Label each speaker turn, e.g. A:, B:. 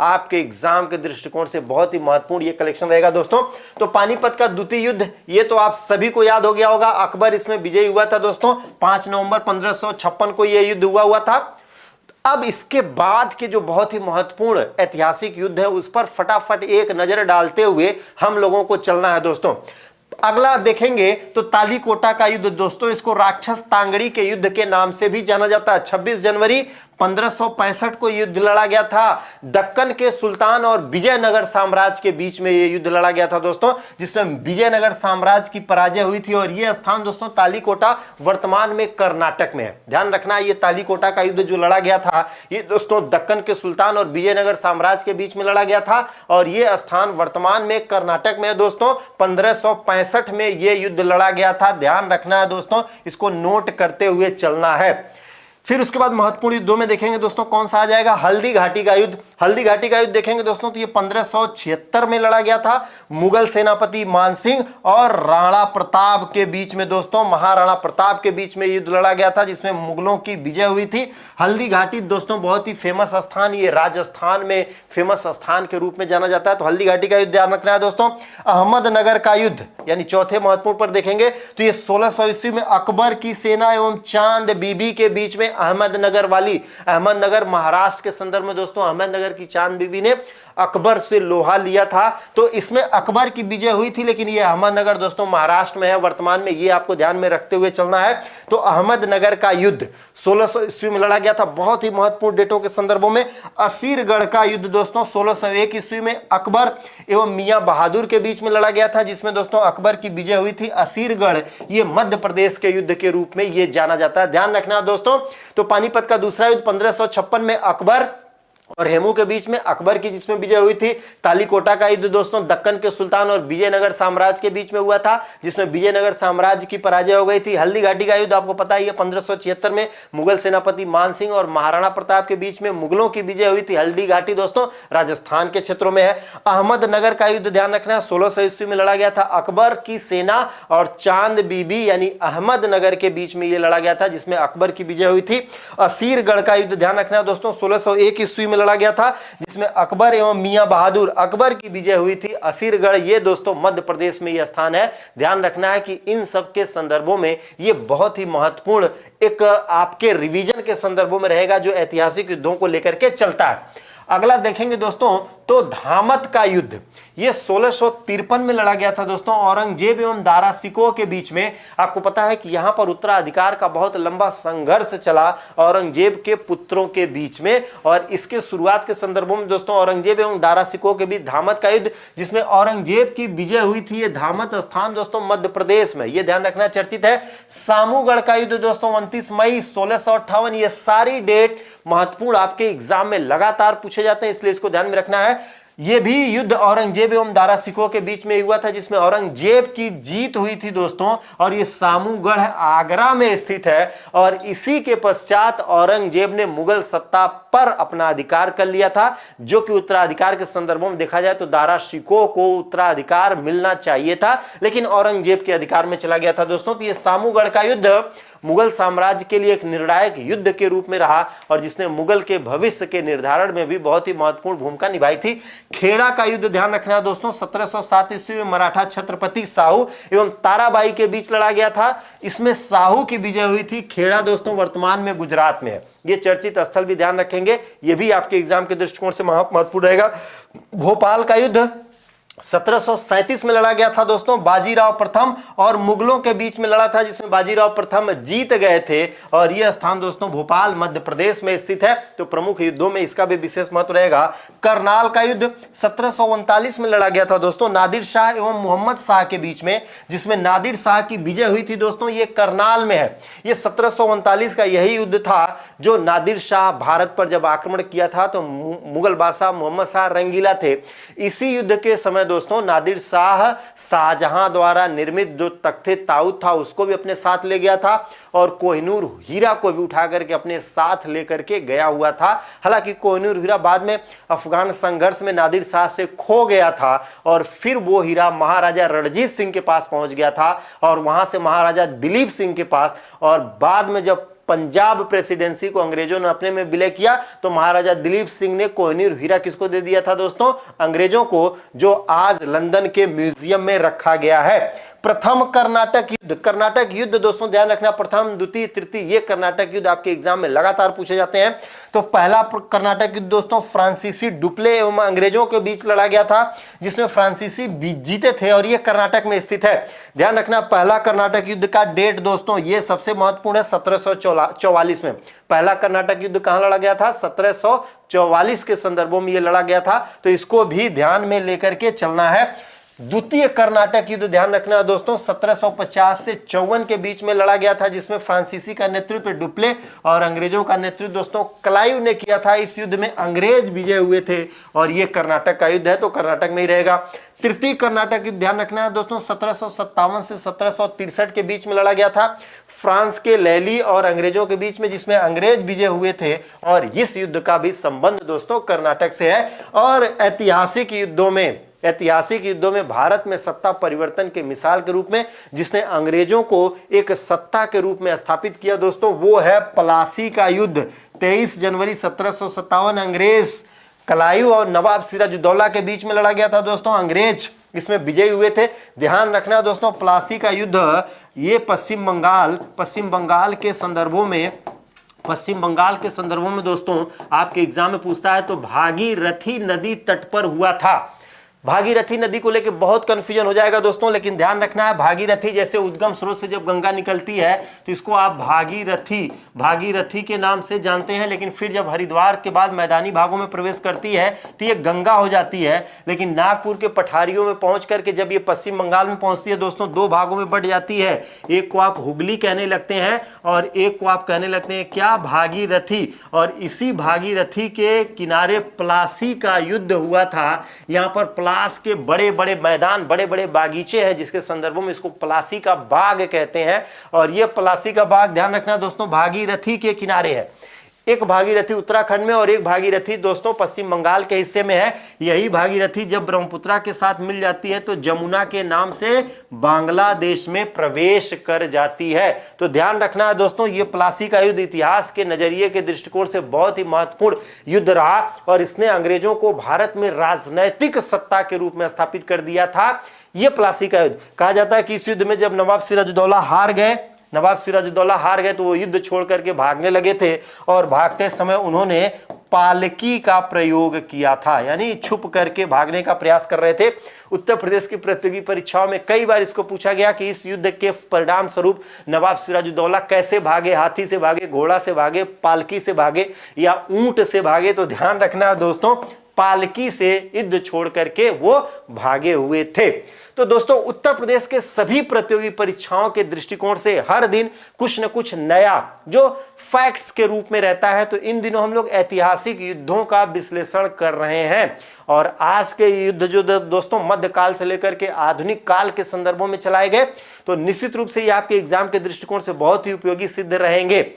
A: आपके एग्जाम के दृष्टिकोण से बहुत ही महत्वपूर्ण ये कलेक्शन रहेगा दोस्तों। तो पानीपत का द्वितीय युद्ध ये तो आप सभी को याद हो गया होगा। अकबर इसमें विजयी हुआ था दोस्तों। 5 नवंबर 1556 को यह युद्ध हुआ था। अब इसके बाद के जो बहुत ही महत्वपूर्ण ऐतिहासिक युद्ध है उस पर फटाफट एक नजर डालते हुए हम लोगों को चलना है दोस्तों। अगला देखेंगे तो तालीकोटा का युद्ध दोस्तों, इसको राक्षस तांगड़ी के युद्ध के नाम से भी जाना जाता है। 26 जनवरी 1565 को युद्ध लड़ा गया था। दक्कन के सुल्तान और विजयनगर साम्राज्य के बीच में यह युद्ध लड़ा गया था दोस्तों, जिसमें विजयनगर साम्राज्य की पराजय हुई थी। और यह स्थान दोस्तों तालीकोटा वर्तमान में कर्नाटक में है। ध्यान रखना, यह तालीकोटा का युद्ध जो लड़ा गया था ये दोस्तों दक्कन के सुल्तान और विजयनगर साम्राज्य के बीच में लड़ा गया था और यह स्थान वर्तमान में कर्नाटक में है दोस्तों। 1565 में यह युद्ध लड़ा गया था। ध्यान रखना है दोस्तों, इसको नोट करते हुए चलना है। फिर उसके बाद महत्वपूर्ण युद्धों में देखेंगे दोस्तों कौन सा आ जाएगा, हल्दी घाटी का युद्ध। हल्दी घाटी का युद्ध देखेंगे दोस्तों तो ये 1576 में लड़ा गया था। मुगल सेनापति मानसिंह और राणा प्रताप के बीच में दोस्तों, महाराणा प्रताप के बीच में युद्ध लड़ा गया था जिसमें मुगलों की विजय हुई थी। हल्दी घाटी दोस्तों बहुत ही फेमस स्थान, ये राजस्थान में फेमस स्थान के रूप में जाना जाता है। तो हल्दी घाटी का युद्ध ध्यान रखना है दोस्तों। अहमदनगर का युद्ध यानी चौथे महत्वपूर्ण पर देखेंगे तो ये 1600 ईस्वी में अकबर की सेना एवं चांद बीबी के बीच में अहमदनगर वाली, अहमदनगर महाराष्ट्र के संदर्भ में दोस्तों, अहमदनगर की चांद बीबी ने अकबर से लोहा लिया था। तो इसमें अकबर की विजय हुई थी, लेकिन ये अहमदनगर दोस्तों महाराष्ट्र में है वर्तमान में, ये आपको ध्यान में रखते हुए चलना है। तो अहमदनगर का युद्ध 1600 ईस्वी में लड़ा गया था। बहुत ही महत्वपूर्ण डेटों के संदर्भों में असीरगढ़ का युद्ध दोस्तों 1601 ईस्वी में अकबर एवं मियां बहादुर के बीच में लड़ा गया था, जिसमें दोस्तों अकबर की विजय हुई थी। असीरगढ़ ये मध्य प्रदेश के युद्ध के रूप में ये जाना जाता है। ध्यान रखना दोस्तों। तो पानीपत का दूसरा युद्ध 1556 में अकबर और हेमू के बीच में, अकबर की जिसमें विजय हुई थी। तालीकोटा का युद्ध दोस्तों दक्कन के सुल्तान और विजयनगर साम्राज्य के बीच में हुआ था, जिसमें विजयनगर साम्राज्य की पराजय हो गई थी। हल्दी घाटी का युद्ध आपको पता ही है 1576 में मुगल सेनापति मानसिंह और महाराणा प्रताप के बीच में मुगलों की विजय हुई थी। हल्दी घाटी दोस्तों राजस्थान के क्षेत्रों में है। अहमदनगर का युद्ध ध्यान रखना है 1600 ईस्वी में लड़ा गया था। अकबर की सेना और चांद बीबी यानी अहमदनगर के बीच में यह लड़ा गया था, जिसमें अकबर की विजय हुई थी। असीरगढ़ का युद्ध ध्यान रखना है दोस्तों 1601 ईस्वी लड़ा गया था, जिसमें अकबर एवं मियां बहादुर, अकबर की विजय हुई थी। असीरगढ़ ये दोस्तों मध्य प्रदेश में यह स्थान है। ध्यान रखना है कि इन सब के संदर्भों में ये बहुत ही महत्वपूर्ण एक आपके रिवीजन के संदर्भों में रहेगा जो ऐतिहासिक युद्धों को लेकर के चलता है। अगला देखेंगे दोस्तों तो धामत का युद्ध, यह 1653 में लड़ा गया था दोस्तों औरंगजेब एवं दारा सिकोह के बीच में। आपको पता है कि यहां पर उत्तराधिकार का बहुत लंबा संघर्ष चला औरंगजेब के पुत्रों के बीच में, और इसके शुरुआत के संदर्भों में दोस्तों औरंगजेब एवं दारा सिकोह के बीच धामत का युद्ध, जिसमें औरंगजेब की विजय हुई थी। यह धामत स्थान दोस्तों मध्य प्रदेश में, यह ध्यान रखना चर्चित है। सामूगढ़ का युद्ध दोस्तों 29 मई 1658, ये सारी डेट महत्वपूर्ण आपके एग्जाम में लगातार पूछे जाते हैं, इसलिए इसको ध्यान में रखना है। यह भी युद्ध औरंगजेब एवं दारा सिकोह के बीच में हुआ था, जिसमें औरंगजेब की जीत हुई थी दोस्तों, और यह सामूगढ़ आगरा में स्थित है। और इसी के पश्चात औरंगजेब ने मुगल सत्ता पर अपना अधिकार कर लिया था, जो कि उत्तराधिकार के संदर्भों में देखा जाए तो दारा सिकोह को उत्तराधिकार मिलना चाहिए था, लेकिन औरंगजेब के अधिकार में चला गया था दोस्तों। तो यह सामूगढ़ का युद्ध मुगल साम्राज्य के लिए एक निर्णायक युद्ध के रूप में रहा, और जिसने मुगल के भविष्य के निर्धारण में भी बहुत ही महत्वपूर्ण भूमिका निभाई थी। खेड़ा का युद्ध ध्यान रखना दोस्तों 1707 ईस्वी में मराठा छत्रपति साहू एवं ताराबाई के बीच लड़ा गया था। इसमें साहू की विजय हुई थी। खेड़ा दोस्तों वर्तमान में गुजरात में है। ये चर्चित स्थल भी ध्यान रखेंगे, ये भी आपके एग्जाम के दृष्टिकोण से महत्वपूर्ण रहेगा। भोपाल का युद्ध 1737 में लड़ा गया था दोस्तों बाजीराव प्रथम और मुगलों के बीच में लड़ा था, जिसमें बाजीराव प्रथम जीत गए थे, और यह स्थान दोस्तों भोपाल मध्य प्रदेश में स्थित है। तो प्रमुख युद्धों में इसका भी विशेष महत्व रहेगा। करनाल का युद्ध 1739 में लड़ा गया था दोस्तों नादिर शाह एवं मोहम्मद शाह के बीच में, जिसमें नादिर शाह की विजय हुई थी दोस्तों, ये करनाल में है। ये 1739 का यही युद्ध था जो नादिर शाह भारत पर जब आक्रमण किया था तो मुगल बादशाह मोहम्मद शाह रंगीला थे। इसी युद्ध के समय दोस्तों नादिर शाह शाहजहां द्वारा निर्मित जो तख्ते ताऊत था उसको भी अपने साथ ले गया था, और कोहिनूर हीरा को भी उठा करके अपने साथ लेकर के गया हुआ था। हालांकि कोहिनूर हीरा बाद में अफगान संघर्ष में नादिर शाह से खो गया था, और फिर वो हीरा महाराजा रणजीत सिंह के पास पहुंच गया था, और वहां से महाराजा दिलीप सिंह के पास, और बाद में जब पंजाब प्रेसिडेंसी को अंग्रेजों ने अपने में विलय किया तो महाराजा दिलीप सिंह ने कोहिनूर हीरा किसको दे दिया था दोस्तों? अंग्रेजों को, जो आज लंदन के म्यूजियम में रखा गया है। प्रथम कर्नाटक युद्ध, कर्नाटक युद्ध दोस्तों ध्यान रखना, प्रथम द्वितीय तृतीय ये कर्नाटक युद्ध आपके एग्जाम में लगातार पूछे जाते हैं। तो पहला कर्नाटक युद्ध दोस्तों फ्रांसीसी डुप्ले एवं अंग्रेजों के बीच लड़ा गया था, जिसमें फ्रांसीसी जीते थे और ये कर्नाटक में स्थित है। ध्यान रखना, पहला कर्नाटक युद्ध का डेट दोस्तों ये सबसे महत्वपूर्ण है, 1744 में पहला कर्नाटक युद्ध कहां लड़ा गया था? 1744 के संदर्भों में ये लड़ा गया था, तो इसको भी ध्यान में लेकर के चलना है। द्वितीय कर्नाटक युद्ध ध्यान रखना दोस्तों 1750 से 54 के बीच में लड़ा गया था, जिसमें फ्रांसीसी का नेतृत्व डुप्ले और अंग्रेजों का नेतृत्व दोस्तों क्लाइव ने किया था। इस युद्ध में अंग्रेज विजय हुए थे और ये कर्नाटक का युद्ध है, तो कर्नाटक में ही रहेगा। तृतीय कर्नाटक युद्ध ध्यान रखना है दोस्तों 1757 से 1763 के बीच में लड़ा गया था, फ्रांस के लैली और अंग्रेजों के बीच में, जिसमें अंग्रेज विजय हुए थे और इस युद्ध का भी संबंध दोस्तों कर्नाटक से है। और ऐतिहासिक युद्धों में भारत में सत्ता परिवर्तन के मिसाल के रूप में जिसने अंग्रेजों को एक सत्ता के रूप में स्थापित किया दोस्तों, वो है प्लासी का युद्ध। 23 जनवरी 1757 अंग्रेज क्लाइव और नवाब सिराजुद्दौला के बीच में लड़ा गया था दोस्तों। अंग्रेज इसमें विजयी हुए थे। ध्यान रखना दोस्तों, प्लासी का युद्ध ये पश्चिम बंगाल के संदर्भों में दोस्तों आपके एग्जाम में पूछता है, तो भागीरथी नदी तट पर हुआ था। भागीरथी नदी को लेकर बहुत कंफ्यूजन हो जाएगा दोस्तों, लेकिन ध्यान रखना है भागीरथी जैसे उद्गम स्रोत से जब गंगा निकलती है तो इसको आप भागीरथी के नाम से जानते हैं, लेकिन फिर जब हरिद्वार के बाद मैदानी भागों में प्रवेश करती है तो ये गंगा हो जाती है। लेकिन नागपुर के पठारियों में पहुंच करके जब ये पश्चिम बंगाल में पहुंचती है दोस्तों, दो भागों में बट जाती है। एक को आप हुगली कहने लगते हैं और एक को आप कहने लगते हैं क्या? भागीरथी। और इसी भागीरथी के किनारे प्लासी का युद्ध हुआ था। यहाँ पर प्लास के बड़े बड़े मैदान, बड़े बड़े बागीचे हैं, जिसके संदर्भों में इसको प्लासी का बाग कहते हैं। और ये प्लासी का बाग ध्यान रखना दोस्तों भागीरथी के किनारे है। एक भागीरथी उत्तराखंड में और एक भागीरथी दोस्तों पश्चिम बंगाल के हिस्से में है। यही भागीरथी जब ब्रह्मपुत्रा के साथ मिल जाती है तो जमुना के नाम से बांग्लादेश में प्रवेश कर जाती है। तो ध्यान रखना है दोस्तों, ये प्लासी का युद्ध इतिहास के नजरिए के दृष्टिकोण से बहुत ही महत्वपूर्ण युद्ध रहा और इसने अंग्रेजों को भारत में राजनैतिक सत्ता के रूप में स्थापित कर दिया था। यह प्लासी का युद्ध कहा जाता है कि इस युद्ध में जब नवाब सिराजुद्दौला हार गए तो वो युद्ध छोड़ करके भागने लगे थे और भागते समय उन्होंने पालकी का प्रयोग किया था, यानी छुप करके भागने का प्रयास कर रहे थे। उत्तर प्रदेश की प्रतियोगी परीक्षाओं में कई बार इसको पूछा गया कि इस युद्ध के परिणाम स्वरूप नवाब सिराजुद्दौला कैसे भागे, हाथी से भागे, घोड़ा से भागे, पालकी से भागे या ऊंट से भागे। तो ध्यान रखना दोस्तों, पालकी से युद्ध छोड़ करके वो भागे हुए थे। तो दोस्तों उत्तर प्रदेश के सभी प्रतियोगी परीक्षाओं के दृष्टिकोण से हर दिन कुछ न कुछ नया जो फैक्ट्स के रूप में रहता है, तो इन दिनों हम लोग ऐतिहासिक युद्धों का विश्लेषण कर रहे हैं। और आज के युद्ध जो दोस्तों मध्यकाल से लेकर के आधुनिक काल के संदर्भों में चलाए गए, तो निश्चित रूप से ये आपके एग्जाम के दृष्टिकोण से बहुत ही उपयोगी सिद्ध रहेंगे।